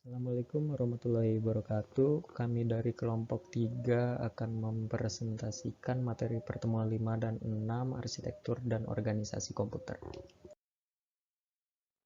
Assalamualaikum warahmatullahi wabarakatuh. Kami dari kelompok 3 akan mempresentasikan materi pertemuan 5 dan 6 arsitektur dan organisasi komputer.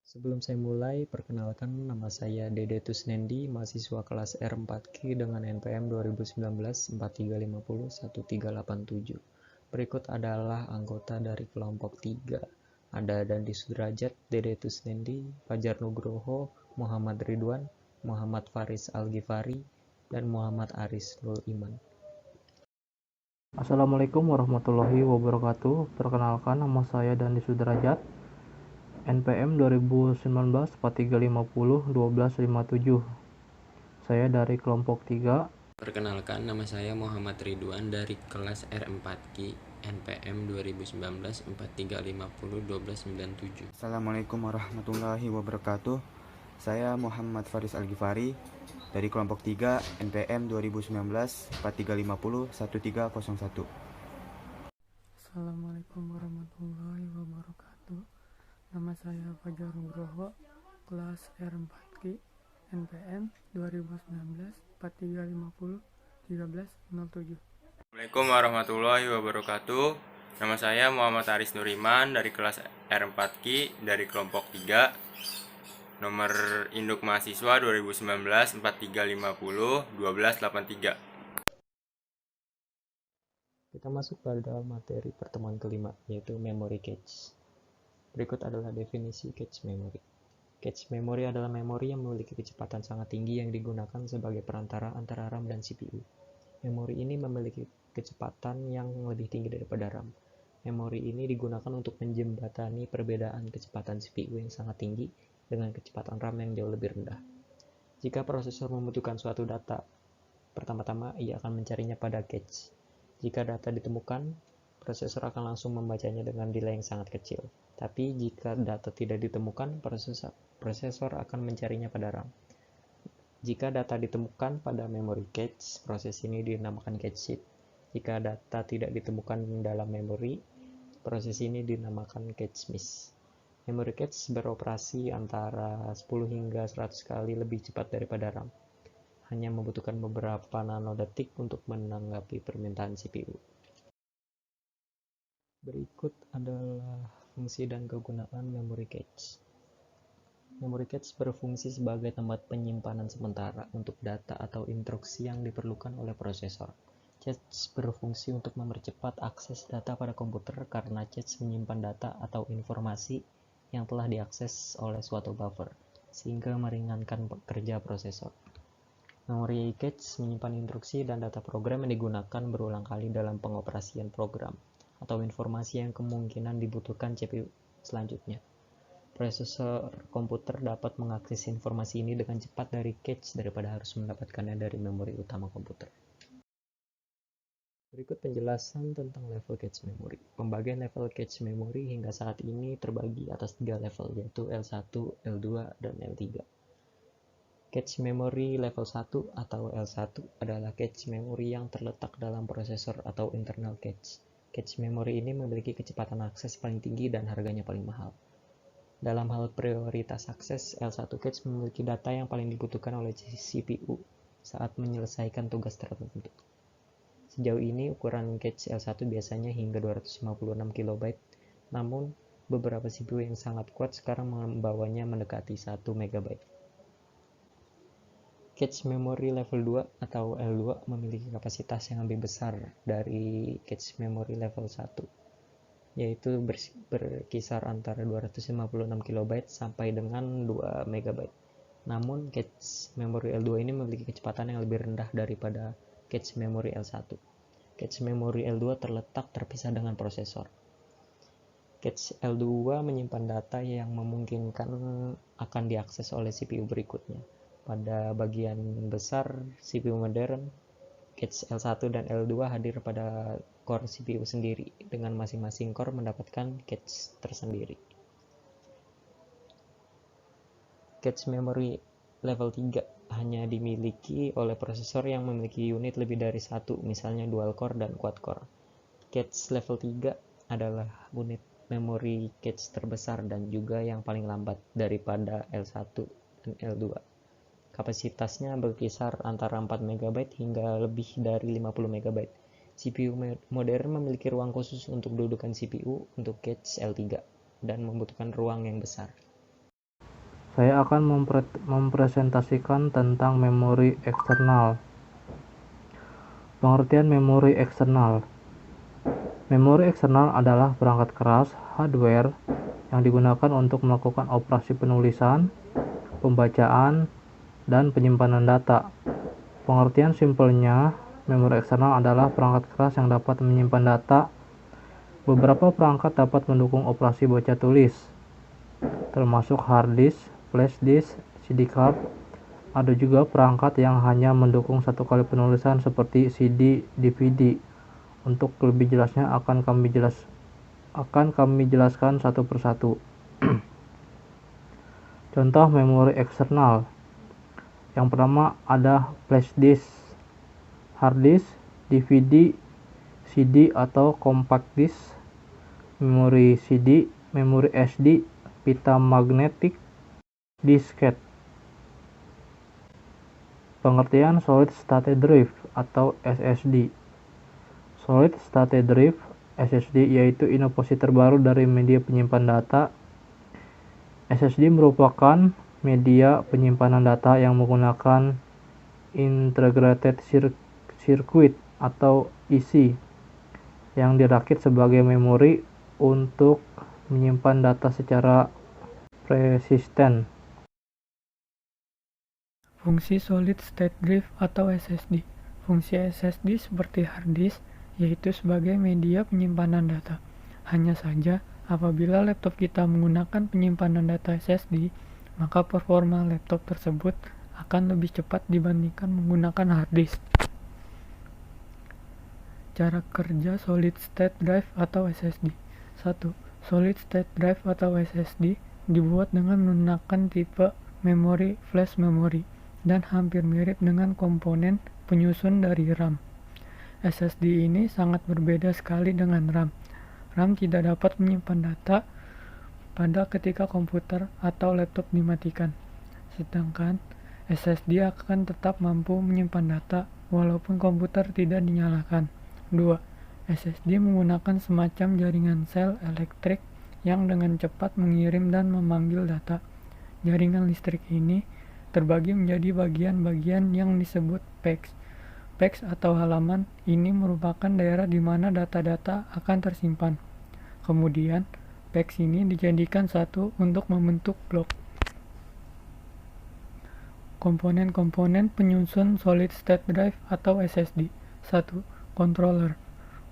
Sebelum saya mulai, perkenalkan nama saya Dede Tusnendi, mahasiswa kelas R4Q dengan NPM 2019-4350-1387. Berikut adalah anggota dari kelompok 3. Ada Dandi Sudrajat, Dede Tusnendi, Fajar Nugroho, Muhammad Ridwan, Muhammad Faris Al-Ghifari, dan Muhammad Aris Nul Iman. Assalamualaikum warahmatullahi wabarakatuh. Perkenalkan, nama saya Dandi Sudrajat, NPM 2019-4350-1257. Saya dari kelompok 3. Perkenalkan, nama saya Muhammad Ridwan dari kelas R4Q, NPM 2019-4350-1297. Assalamualaikum warahmatullahi wabarakatuh. Saya Muhammad Faris Al-Ghifari dari kelompok 3 NPM 2019-4350-1301. Assalamualaikum warahmatullahi wabarakatuh. Nama saya Fajar Nugroho, kelas R4Q, NPM 2019-4350-1307. Assalamualaikum warahmatullahi wabarakatuh. Nama saya Muhammad Aris Nur Iman dari kelas R4Q dari kelompok 3. Nomor induk mahasiswa 2019-4350-1283. Kita masuk pada materi pertemuan kelima, yaitu memory cache. Berikut adalah definisi cache memory. Cache memory adalah memori yang memiliki kecepatan sangat tinggi yang digunakan sebagai perantara antara RAM dan CPU. Memori ini memiliki kecepatan yang lebih tinggi daripada RAM. Memori ini digunakan untuk menjembatani perbedaan kecepatan CPU yang sangat tinggi dengan kecepatan RAM yang jauh lebih rendah. Jika prosesor membutuhkan suatu data, pertama-tama ia akan mencarinya pada cache. Jika data ditemukan, prosesor akan langsung membacanya dengan delay yang sangat kecil. Tapi jika data tidak ditemukan, prosesor akan mencarinya pada RAM. Jika data ditemukan pada memory cache, proses ini dinamakan cache hit. Jika data tidak ditemukan dalam memori, proses ini dinamakan cache miss. Memory cache beroperasi antara 10 hingga 100 kali lebih cepat daripada RAM. Hanya membutuhkan beberapa nanodetik untuk menanggapi permintaan CPU. Berikut adalah fungsi dan kegunaan memory cache. Memory cache berfungsi sebagai tempat penyimpanan sementara untuk data atau instruksi yang diperlukan oleh prosesor. Cache berfungsi untuk mempercepat akses data pada komputer karena cache menyimpan data atau informasi yang telah diakses oleh suatu buffer, sehingga meringankan kerja prosesor. Memory cache menyimpan instruksi dan data program yang digunakan berulang kali dalam pengoperasian program, atau informasi yang kemungkinan dibutuhkan CPU selanjutnya. Prosesor komputer dapat mengakses informasi ini dengan cepat dari cache daripada harus mendapatkannya dari memori utama komputer. Berikut penjelasan tentang level cache memory. Pembagian level cache memory hingga saat ini terbagi atas 3 level, yaitu L1, L2, dan L3. Cache memory level 1 atau L1 adalah cache memory yang terletak dalam prosesor atau internal cache. Cache memory ini memiliki kecepatan akses paling tinggi dan harganya paling mahal. Dalam hal prioritas akses, L1 cache memiliki data yang paling dibutuhkan oleh CPU saat menyelesaikan tugas tertentu. Sejauh ini, ukuran cache L1 biasanya hingga 256 KB, namun beberapa CPU yang sangat kuat sekarang membawanya mendekati 1 MB. Cache memory level 2 atau L2 memiliki kapasitas yang lebih besar dari cache memory level 1, yaitu berkisar antara 256 KB sampai dengan 2 MB. Namun, cache memory L2 ini memiliki kecepatan yang lebih rendah daripada cache memory L1. Cache memory L2 terletak terpisah dengan prosesor. Cache L2 menyimpan data yang memungkinkan akan diakses oleh CPU berikutnya. Pada bagian besar CPU modern, cache L1 dan L2 hadir pada core CPU sendiri, dengan masing-masing core mendapatkan cache tersendiri. Cache memory level 3 hanya dimiliki oleh prosesor yang memiliki unit lebih dari satu, misalnya dual core dan quad core. Cache level 3 adalah unit memori cache terbesar dan juga yang paling lambat daripada L1 dan L2. Kapasitasnya berkisar antara 4 MB hingga lebih dari 50 MB. CPU modern memiliki ruang khusus untuk dudukan CPU untuk cache L3 dan membutuhkan ruang yang besar. Saya akan mempresentasikan tentang memori eksternal. Pengertian memori eksternal. Memori eksternal adalah perangkat keras hardware yang digunakan untuk melakukan operasi penulisan, pembacaan, dan penyimpanan data. Pengertian simpelnya, memori eksternal adalah perangkat keras yang dapat menyimpan data. Beberapa perangkat dapat mendukung operasi baca tulis, termasuk hard disk, flash disk, CD card. Ada juga perangkat yang hanya mendukung satu kali penulisan seperti CD, DVD. Untuk lebih jelasnya akan kami jelaskan satu persatu. Contoh memori eksternal. Yang pertama ada flash disk, hard disk, DVD, CD atau compact disk, memori CD, memori SD, pita magnetik, disket. Pengertian solid state drive atau SSD. Solid State Drive (SSD) yaitu inovasi terbaru dari media penyimpan data. SSD merupakan media penyimpanan data yang menggunakan Integrated Circuit atau IC yang dirakit sebagai memori untuk menyimpan data secara persisten. Fungsi Solid State Drive atau SSD. Fungsi SSD seperti hard disk, yaitu sebagai media penyimpanan data. Hanya saja, apabila laptop kita menggunakan penyimpanan data SSD, maka performa laptop tersebut akan lebih cepat dibandingkan menggunakan hard disk. Cara kerja Solid State Drive atau SSD. 1. Solid State Drive atau SSD dibuat dengan menggunakan tipe memori flash memory dan hampir mirip dengan komponen penyusun dari RAM. SSD ini sangat berbeda sekali dengan RAM. RAM tidak dapat menyimpan data pada ketika komputer atau laptop dimatikan. Sedangkan SSD akan tetap mampu menyimpan data walaupun komputer tidak dinyalakan. 2. SSD menggunakan semacam jaringan sel elektrik yang dengan cepat mengirim dan memanggil data. Jaringan listrik ini terbagi menjadi bagian-bagian yang disebut PEX. PEX atau halaman ini merupakan daerah di mana data-data akan tersimpan. Kemudian, PEX ini dijadikan satu untuk membentuk blok. Komponen-komponen penyusun Solid State Drive atau SSD. 1. Controller.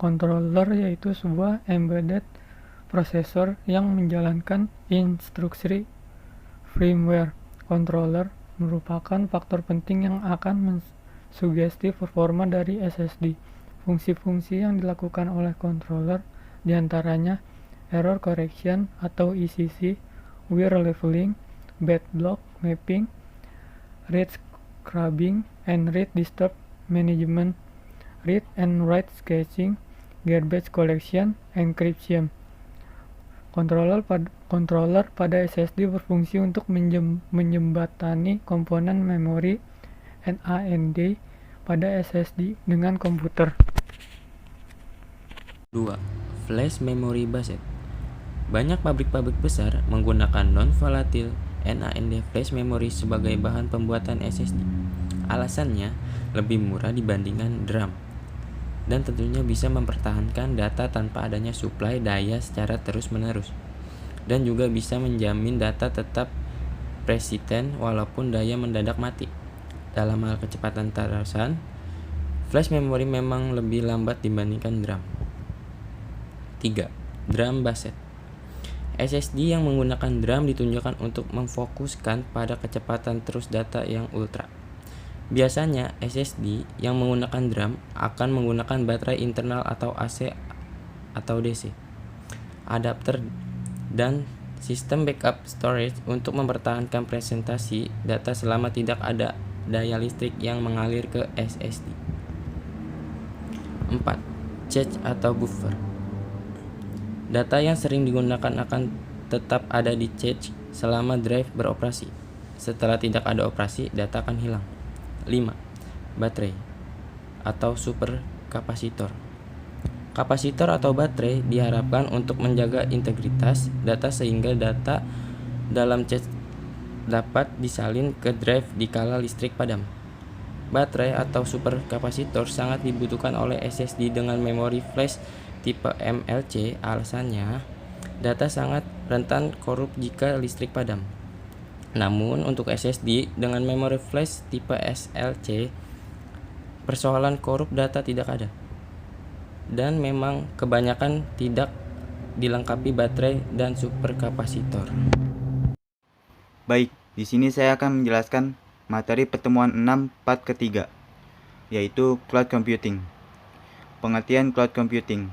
Controller yaitu sebuah embedded prosesor yang menjalankan instruksi firmware. Controller merupakan faktor penting yang akan sugesti performa dari SSD. Fungsi-fungsi yang dilakukan oleh controller diantaranya error correction atau ECC, wear leveling, bad block mapping, read scrubbing, and read disturb management, read and write caching, garbage collection, encryption. Controller pada SSD berfungsi untuk menjembatani komponen memori NAND pada SSD dengan komputer. 2. Flash Memory Based. Banyak pabrik-pabrik besar menggunakan non-volatile NAND flash memory sebagai bahan pembuatan SSD. Alasannya lebih murah dibandingkan DRAM dan tentunya bisa mempertahankan data tanpa adanya suplai daya secara terus-menerus, dan juga bisa menjamin data tetap persisten walaupun daya mendadak mati. Dalam hal kecepatan tarasan, flash memory memang lebih lambat dibandingkan DRAM. 3. DRAM based. SSD yang menggunakan DRAM ditunjukkan untuk memfokuskan pada kecepatan terus data yang ultra. Biasanya SSD yang menggunakan DRAM akan menggunakan baterai internal atau AC atau DC, adapter, dan sistem backup storage untuk mempertahankan presentasi data selama tidak ada daya listrik yang mengalir ke SSD. 4. Cache atau buffer. Data yang sering digunakan akan tetap ada di cache selama drive beroperasi. Setelah tidak ada operasi, data akan hilang. 5. Baterai atau superkapasitor. Kapasitor atau baterai diharapkan untuk menjaga integritas data sehingga data dalam cache dapat disalin ke drive dikala listrik padam. Baterai atau superkapasitor sangat dibutuhkan oleh SSD dengan memori flash tipe MLC. Alasannya, data sangat rentan korup jika listrik padam. Namun untuk SSD dengan memori flash tipe SLC, persoalan korup data tidak ada. Dan memang kebanyakan tidak dilengkapi baterai dan superkapasitor. Baik, di sini saya akan menjelaskan materi pertemuan 6 part ketiga, yaitu cloud computing. Pengertian cloud computing.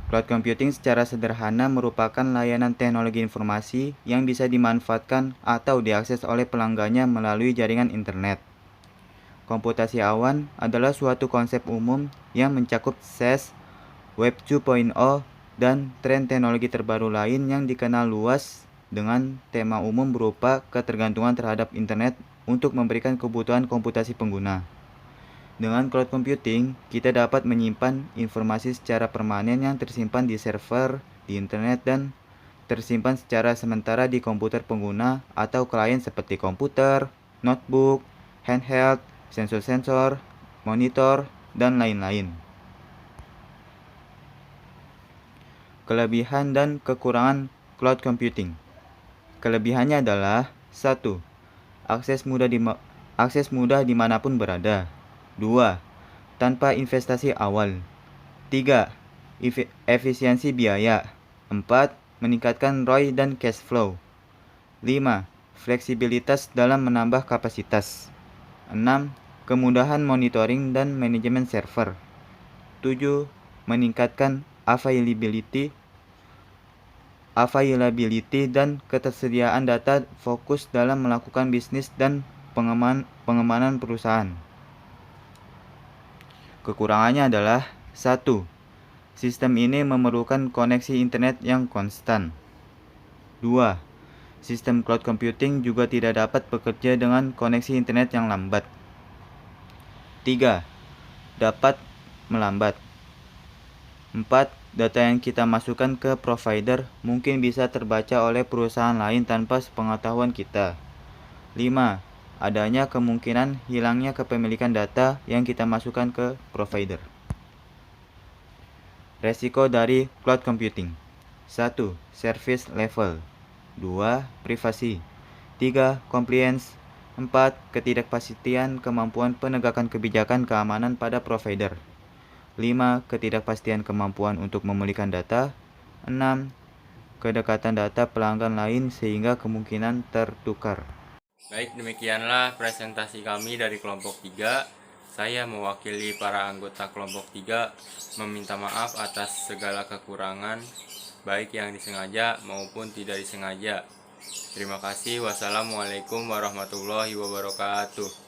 Cloud computing secara sederhana merupakan layanan teknologi informasi yang bisa dimanfaatkan atau diakses oleh pelanggannya melalui jaringan internet. Komputasi awan adalah suatu konsep umum yang mencakup SaaS, Web 2.0, dan tren teknologi terbaru lain yang dikenal luas dengan tema umum berupa ketergantungan terhadap internet untuk memberikan kebutuhan komputasi pengguna. Dengan cloud computing, kita dapat menyimpan informasi secara permanen yang tersimpan di server, di internet, dan tersimpan secara sementara di komputer pengguna atau klien seperti komputer, notebook, handheld, sensor-sensor, monitor, dan lain-lain. Kelebihan dan kekurangan cloud computing. Kelebihannya adalah 1. Akses mudah dimanapun berada. 2. Tanpa investasi awal. 3. Efisiensi biaya. 4. Meningkatkan ROI dan cash flow. 5. Fleksibilitas dalam menambah kapasitas. 6. Kemudahan monitoring dan manajemen server. 7. Meningkatkan availability dan ketersediaan data fokus dalam melakukan bisnis dan pengemanan perusahaan. Kekurangannya adalah 1. Sistem ini memerlukan koneksi internet yang konstan. 2. Sistem cloud computing juga tidak dapat bekerja dengan koneksi internet yang lambat. 3. Dapat melambat. 4. Data yang kita masukkan ke provider mungkin bisa terbaca oleh perusahaan lain tanpa sepengetahuan kita. 5. Adanya kemungkinan hilangnya kepemilikan data yang kita masukkan ke provider. Resiko dari cloud computing. 1. Service level. 2. Privasi. 3. Compliance. 4. Ketidakpastian kemampuan penegakan kebijakan keamanan pada provider. 5. Ketidakpastian kemampuan untuk memulihkan data. 6. Kedekatan data pelanggan lain sehingga kemungkinan tertukar. Baik, demikianlah presentasi kami dari kelompok 3. Saya mewakili para anggota kelompok 3 meminta maaf atas segala kekurangan, baik yang disengaja maupun tidak disengaja. Terima kasih. Wassalamualaikum warahmatullahi wabarakatuh.